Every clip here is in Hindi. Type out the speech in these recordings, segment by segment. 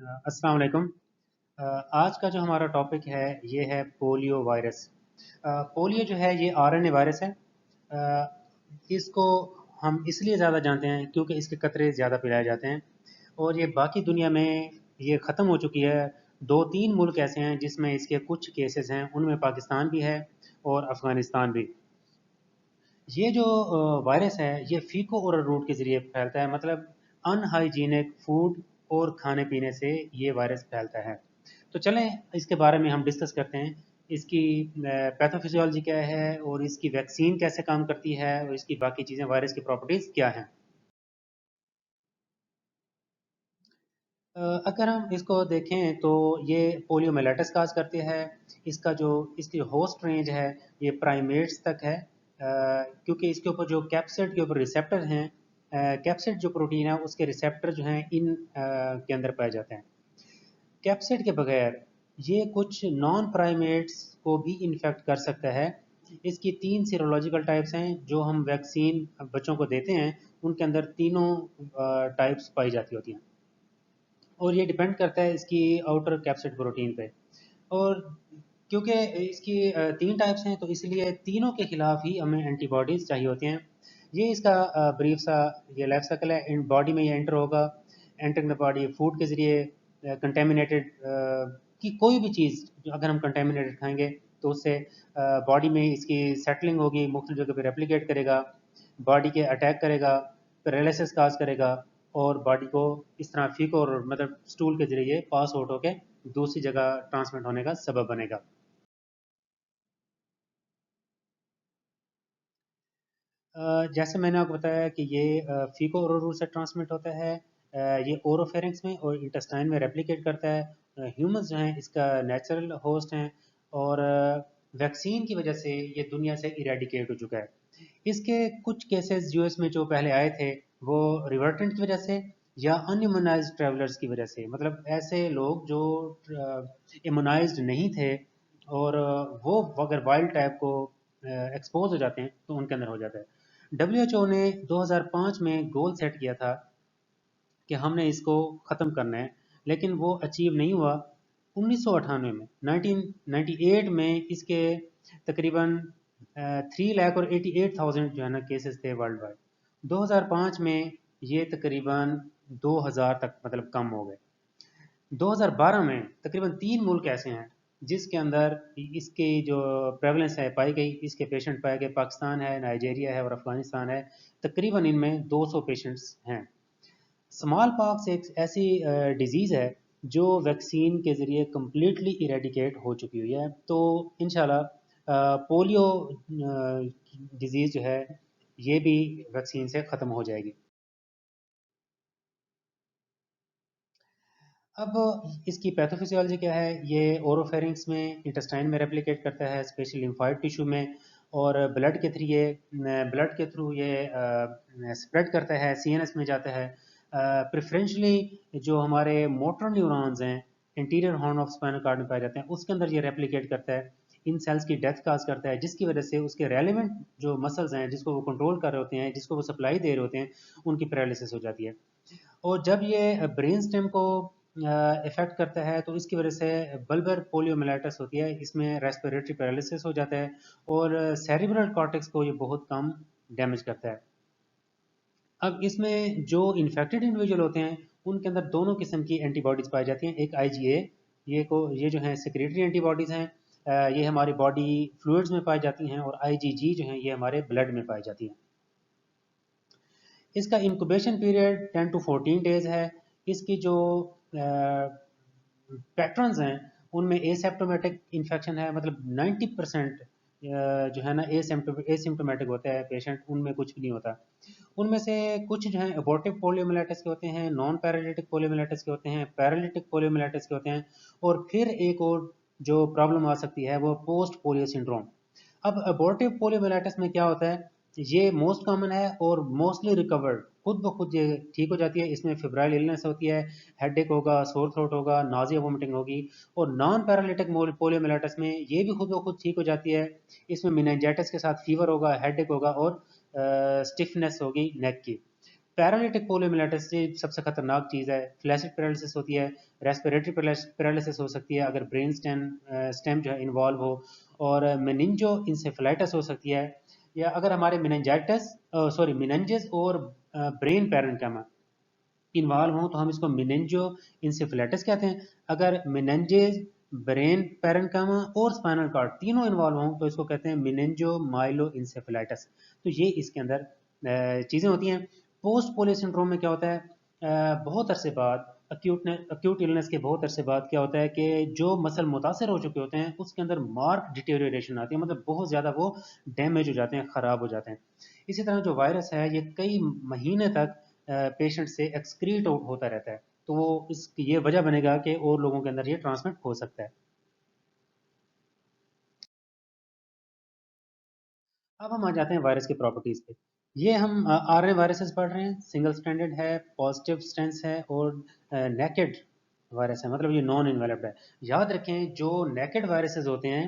अस्सलाम वालेकुम। आज का जो हमारा टॉपिक है ये है पोलियो वायरस। पोलियो जो है ये आरएनए वायरस है। इसको हम इसलिए ज़्यादा जानते हैं क्योंकि इसके कतरे ज़्यादा पिलाए जाते हैं और ये बाकी दुनिया में ये ख़त्म हो चुकी है। दो तीन मुल्क ऐसे हैं जिसमें इसके कुछ केसेस हैं, उनमें पाकिस्तान भी है और अफ़गानिस्तान भी। ये जो वायरस है ये फीको ओरल रूट के ज़रिए फैलता है, मतलब अनहाइजीनिक फूड और खाने पीने से ये वायरस फैलता है। तो चलें इसके बारे में हम डिस्कस करते हैं। इसकी पैथोफिजियोलॉजी क्या है और इसकी वैक्सीन कैसे काम करती है और इसकी बाकी चीज़ें, वायरस की प्रॉपर्टीज़ क्या हैं। अगर हम इसको देखें तो ये पोलियोमेलाइटिस काज करती है। इसकी होस्ट रेंज है ये प्राइमेट्स तक है, क्योंकि इसके ऊपर जो कैप्सिड के ऊपर रिसेप्टर हैं, कैप्सिड जो प्रोटीन है उसके रिसेप्टर जो हैं के अंदर पाए जाते हैं। कैप्सिड के बगैर ये कुछ नॉन प्राइमेट्स को भी इन्फेक्ट कर सकता है। इसकी तीन सीरोलॉजिकल टाइप्स हैं जो हम वैक्सीन बच्चों को देते हैं, उनके अंदर तीनों टाइप्स पाई जाती होती हैं और ये डिपेंड करता है इसकी आउटर कैप्सिड प्रोटीन पे। और क्योंकि इसकी तीन टाइप्स हैं तो इसलिए तीनों के खिलाफ ही हमें एंटीबॉडीज़ चाहिए होती हैं। ये इसका ब्रीफ सा ये लाइफ साइकिल है। इन बॉडी में ये एंटर होगा, एंटरिंग द बॉडी फूड के ज़रिए कंटेमिनेटेड की कोई भी चीज़ अगर हम कंटेमिनेटेड खाएंगे तो उससे बॉडी में इसकी सेटलिंग होगी, मुख्तलिफ जगह पे रेप्लिकेट करेगा, बॉडी के अटैक करेगा, पैरालिसिस काज करेगा और बॉडी को इस तरह फीको और मतलब स्टूल के जरिए पास आउट होकर दूसरी जगह ट्रांसमिट होने का सबब बनेगा। जैसे मैंने आपको बताया कि ये फीको और रूट से ट्रांसमिट होता है। ये ओरोफेरिंक्स में और इंटेस्टाइन में रेप्लिकेट करता है। ह्यूमंस जो हैं इसका नेचुरल होस्ट हैं और वैक्सीन की वजह से ये दुनिया से इरेडिकेट हो चुका है। इसके कुछ केसेस यूएस में जो पहले आए थे वो रिवर्टेंट की वजह से या अनइम्यूनाइज्ड ट्रैवलर्स की वजह से, मतलब ऐसे लोग जो इम्यूनाइज्ड नहीं थे और वो अगर वाइल्ड टाइप को एक्सपोज हो जाते हैं तो उनके अंदर हो जाता है। डब्ल्यूएचओ ने 2005 में गोल सेट किया था कि हमने इसको ख़त्म करना है, लेकिन वो अचीव नहीं हुआ। 1998 में 1998 में इसके तकरीबन 3,88,000 जो है ना केसेस थे वर्ल्ड वाइड। 2005 में ये तकरीबन 2000 तक मतलब कम हो गए। 2012 में तकरीबन तीन मुल्क ऐसे हैं जिसके अंदर इसकी जो प्रेवलेंस है पाई गई, इसके पेशेंट पाए गए। पाकिस्तान है, नाइजेरिया है और अफगानिस्तान है। तकरीबन इनमें 200 पेशेंट्स हैं। स्मॉल पॉक्स एक ऐसी डिजीज़ है जो वैक्सीन के ज़रिए कम्प्लीटली इरेडिकेट हो चुकी हुई है। तो इंशाल्लाह पोलियो डिजीज़ जो है ये भी वैक्सीन से ख़त्म हो जाएगी। अब इसकी पैथोफिजियोलॉजी क्या है? ये ओरोफेरिंक्स में, इंटेस्टाइन में रेप्लिकेट करता है, स्पेशली लिम्फाइड टिश्यू में, और ब्लड के थ्रू ये स्प्रेड करता है, सीएनएस में जाता है। प्रेफरेंशली जो हमारे मोटर न्यूरॉन्स हैं interior horn of spinal cord में पाए जाते हैं उसके अंदर ये रेप्लिकेट करता है। इन सेल्स की डेथ काज करता है जिसकी वजह से उसके रेलिवेंट जो मसल्स हैं जिसको वो कंट्रोल कर रहे होते हैं, जिसको वो सप्लाई दे रहे होते हैं, उनकी पैरालिसिस हो जाती है। और जब ये ब्रेन स्टेम को इफेक्ट करता है तो इसकी वजह से बल्बर पोलियोमिलाइटिस होती है, इसमें रेस्पिरेटरी पैरालिसिस हो जाता है और सेरिब्रल कॉर्टेक्स को ये बहुत कम डैमेज करता है। अब इसमें जो इन्फेक्टेड इंडिविजुअल होते हैं उनके अंदर दोनों किस्म की एंटीबॉडीज़ पाई जाती हैं। एक आईजीए, ये जो है सेक्रेटरी एंटीबॉडीज़ हैं, ये हमारी बॉडी फ्लूइड्स में पाई जाती हैं, और आईजीजी जो हैं ये हमारे ब्लड में पाई जाती हैं। इसका इंक्यूबेशन पीरियड 10 to 14 डेज है। इसकी जो पैटर्न्स हैं उनमें एसिम्प्टोमेटिक इन्फेक्शन है, मतलब 90% जो है ना एसिम्प्टोमेटिक होता है पेशेंट, उनमें कुछ भी नहीं होता। उनमें से कुछ जो है अबॉर्टिव पोलियोमिलाइटिस के होते हैं, नॉन पैरालिटिक पोलियोमिलाइटिस के होते हैं, पैरालिटिक पोलियोमिलाइटिस के होते हैं, और फिर एक और जो प्रॉब्लम आ सकती है वो पोस्ट पोलियो सिंड्रोम। अब अबॉर्टिव पोलियोमाइलाइटिस में क्या होता है, ये मोस्ट कॉमन है और मोस्टली रिकवर्ड, खुद ब खुद ये ठीक हो जाती है। इसमें फिब्राइल इलनेस होती है, हेडेक होगा, सोर थ्रोट होगा, नाजिया वोमिटिंग होगी। और नॉन पैरालिटिक पोलियोमाइलाइटिस में ये भी खुद ब खुद ठीक हो जाती है। इसमें मेनिंजाइटिस के साथ फीवर होगा, हेडेक होगा और स्टिफनेस होगी नेक की। पैरालिटिक पोलियोमियलाइटिस ये सबसे खतरनाक चीज़ है। फ्लैसिड पैरालिसिस होती है, रेस्पिरेटरी पैरालिसिस हो सकती है अगर ब्रेन स्टेम स्टेम जो है इन्वॉल्व हो, और मेनिंजो इंसेफेलाइटिस हो सकती है, या अगर हमारे मिनेंजेस और ब्रेन पैरेन्काइमा इन्वॉल्व हों तो हम इसको मिनेंजो इंसेफेलाइटिस कहते हैं। अगर मिनेंजेस, ब्रेन पैरेन्काइमा और स्पाइनल कार्ड तीनों इन्वॉल्व हों तो इसको कहते हैं मिनेंजो माइलो इंसेफेलाइटिस। तो ये इसके अंदर चीज़ें होती हैं। पोस्ट पोलियो सिंड्रोम में क्या होता है, बहुत अरसे बाद, अक्यूट इलनेस के बहुत अरसे बाद क्या होता है कि जो मसल मुतासर हो चुके होते हैं उसके अंदर मार्क डिटेरियोरेशन आती है, मतलब बहुत ज़्यादा वो डैमेज हो जाते हैं, ख़राब हो जाते हैं। इसी तरह जो वायरस है ये कई महीने तक पेशेंट से एक्सक्रीट आउट होता रहता है, तो वो इसकी ये वजह बनेगा कि और लोगों के अंदर ये ट्रांसमिट हो सकता है। अब हम आ जाते हैं वायरस की प्रॉपर्टीज़ पे। ये हम आरएनए वायरसेस पढ़ रहे हैं, सिंगल स्ट्रैंडेड है, पॉजिटिव स्ट्रैंड्स है, और नेकेड वायरस है, मतलब ये नॉन इन्वेलप्ड है। याद रखें जो नेकेड वायरसेस होते हैं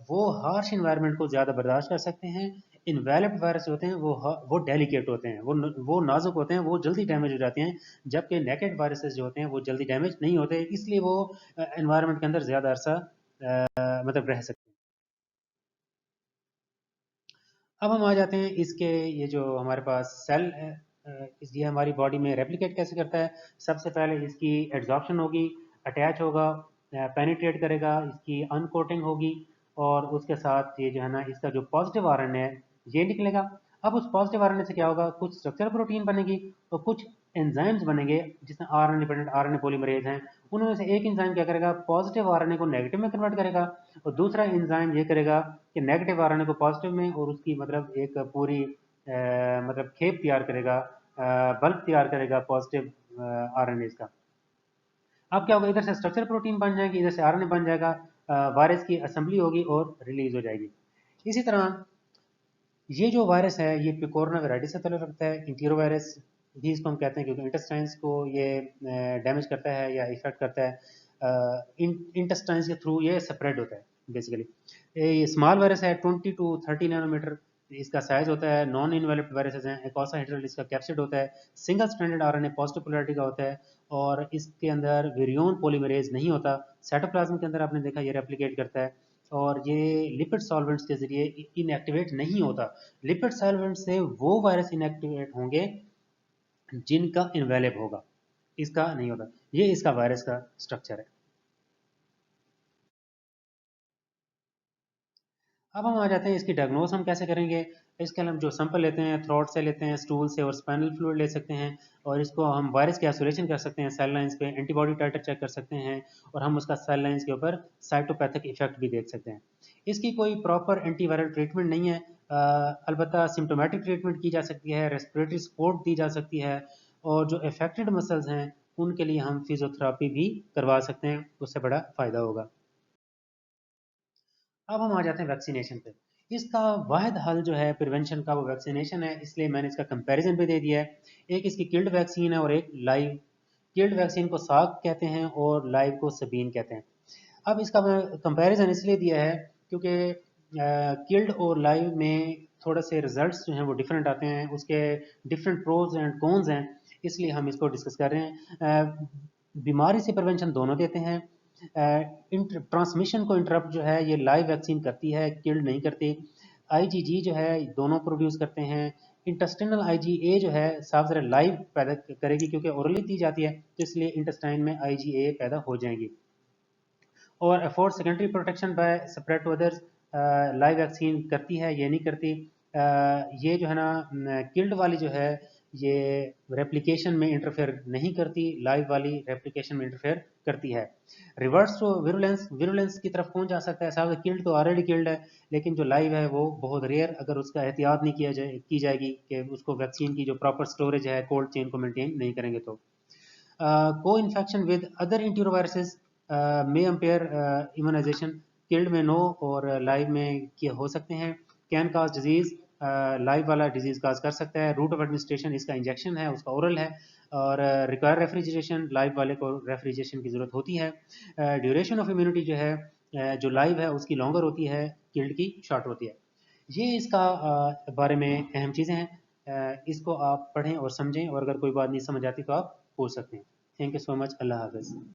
वो हार्श इन्वायरमेंट को ज़्यादा बर्दाश्त कर सकते हैं। इन्वेलप्ड वायरस होते हैं वो डेलिकेट होते हैं, वो नाजुक होते हैं, वो जल्दी डैमेज हो जाते हैं, जबकि नेकेड वायरसेस जो होते हैं वो जल्दी डैमेज नहीं होते, इसलिए वो इन्वायरमेंट के अंदर ज़्यादा अरसा मतलब रह सकते हैं। अब हम आ जाते हैं इसके, ये जो हमारे पास सेल है, ये हमारी बॉडी में रेप्लिकेट कैसे करता है। सबसे पहले इसकी एड्जॉर्प्शन होगी, अटैच होगा, पेनिट्रेट करेगा, इसकी अनकोटिंग होगी, और उसके साथ ये जो है ना इसका जो पॉजिटिव आरएनए है ये निकलेगा। अब उस पॉजिटिव आरएनए से क्या होगा, कुछ स्ट्रक्चर प्रोटीन बनेगी और कुछ एंजाइम्स बनेंगे, जिसमें आरएनए डिपेंडेंट आरएनए पॉलीमरेज हैं। उनमें से एक एंजाइम क्या करेगा, पॉजिटिव आरएनए को नेगेटिव में कन्वर्ट करेगा, और दूसरा एंजाइम ये करेगा कि नेगेटिव आरएनए को पॉजिटिव में, और उसकी मतलब एक पूरी मतलब खेप तैयार करेगा, बल्क तैयार करेगा पॉजिटिव आरएनए का। अब क्या होगा, इधर से स्ट्रक्चर प्रोटीन बन जाएगी, इधर से आरएनए बन जाएगा, वायरस की असेंबली होगी और रिलीज हो जाएगी। इसी तरह ये जो वायरस है ये कोरोना वायराइटिस से ताल्लुक रखता है, इंटीरो वायरस भी इसको हम कहते हैं, क्योंकि इंटेस्टाइन्स को ये डैमेज करता है या इफेक्ट करता है, इंटेस्टाइन्स के थ्रू ये स्प्रेड होता है बेसिकली। ये स्मॉल वायरस है, 20 to 30 नैनोमीटर इसका साइज होता है। नॉन इन्वेलप्ड वायरसेस हैं, एकोसाहेड्रल इसका कैप्सिड होता है, single stranded RNA positive polarity का होता है, और इसके अंदर विरियोन पॉलीमरेज नहीं होता। साइटोप्लाज्म के अंदर आपने देखा ये रेप्लिकेट करता है, और ये लिपिड सॉल्वेंट्स के जरिए इनएक्टिवेट नहीं होता। लिपिड सॉल्वेंट से वो वायरस इनएक्टिवेट होंगे जिनका इनवेलेब होगा, इसका नहीं होता। ये इसका वायरस का स्ट्रक्चर है। अब हम आ जाते हैं इसकी डायग्नोस हम कैसे करेंगे। इसके लिए हम जो सैंपल लेते हैं थ्रोट से लेते हैं, स्टूल से और स्पाइनल फ्लूइड ले सकते हैं, और इसको हम वायरस की आइसोलेशन कर सकते हैं, सेल लाइंस पे एंटीबॉडी टाइटर चेक कर सकते हैं, और हम उसका सेल लाइंस के ऊपर साइटोपैथिक इफेक्ट भी देख सकते हैं। इसकी कोई प्रॉपर एंटीवायरल ट्रीटमेंट नहीं है, अलबत्ता सिम्टोमेटिक ट्रीटमेंट की जा सकती है, रेस्पिरेटरी सपोर्ट दी जा सकती है, और जो अफेक्टेड मसल्स हैं उनके लिए हम फिजियोथेरापी भी करवा सकते हैं, उससे बड़ा फ़ायदा होगा। अब हम आ जाते हैं वैक्सीनेशन पे। इसका वाहिद हल जो है प्रिवेंशन का वो वैक्सीनेशन है, इसलिए मैंने इसका कंपैरिजन भी दे दिया है। एक इसकी किल्ड वैक्सीन है और एक लाइव। किल्ड वैक्सीन को साग कहते हैं और लाइव को सबीन कहते हैं। अब इसका मैं कंपैरिजन इसलिए दिया है क्योंकि किल्ड और लाइव में थोड़े से रिजल्ट्स जो हैं वो डिफरेंट आते हैं, उसके डिफरेंट प्रोज एंड कॉन्स हैं, इसलिए हम इसको डिस्कस कर रहे हैं। बीमारी से प्रिवेंशन दोनों देते हैं। ट्रांसमिशन को इंटरप्ट जो है ये लाइव वैक्सीन करती है, किल्ड नहीं करती। आईजीजी जो है दोनों प्रोड्यूस करते हैं। इंटेस्टिनल आईजीए जो है साफ ज़रा लाइव पैदा करेगी, क्योंकि ओरली दी जाती है, तो इसलिए इंटेस्टाइन में आईजीए पैदा हो जाएंगी। और afford secondary protection by separate to others, live vaccine करती है, ये नहीं करती। ये जो है ना किल्ड वाली जो है ये रेप्लिकेशन में इंटरफेयर नहीं करती, लाइव वाली रेप्लिकेशन में इंटरफेयर करती है। रिवर्स टू विरुलेंस, विरुलेंस की तरफ कौन जा सकता है साहब, किल्ड तो ऑलरेडी किल्ड है, लेकिन जो लाइव है वो बहुत रेयर, अगर उसका एहतियात नहीं की जाएगी कि उसको वैक्सीन की जो प्रॉपर स्टोरेज है कोल्ड चेन को मेंटेन नहीं करेंगे तो। को इन्फेक्शन विद अदर इंटीरोवायरसेस में अम्पेयर इम्यूनाइजेशन, किल्ड में नो और लाइव में क्या हो सकते हैं। कैन काज डिजीज, लाइव वाला डिजीज काज कर सकता है। रूट ऑफ एडमिनिस्ट्रेशन इसका इंजेक्शन है, उसका ओरल है, और रिक्वायर रेफ्रिजरेशन, लाइव वाले को रेफ्रिजरेशन की ज़रूरत होती है। ड्यूरेशन ऑफ इम्यूनिटी जो है जो लाइव है उसकी लॉन्गर होती है, किल्ड की शॉर्ट होती है। ये इसका बारे में अहम चीज़ें हैं। इसको आप पढ़ें और समझें, और अगर कोई बात नहीं समझ आती तो आप पूछ सकते हैं। Thank you so much. Allah हाफ़िज़।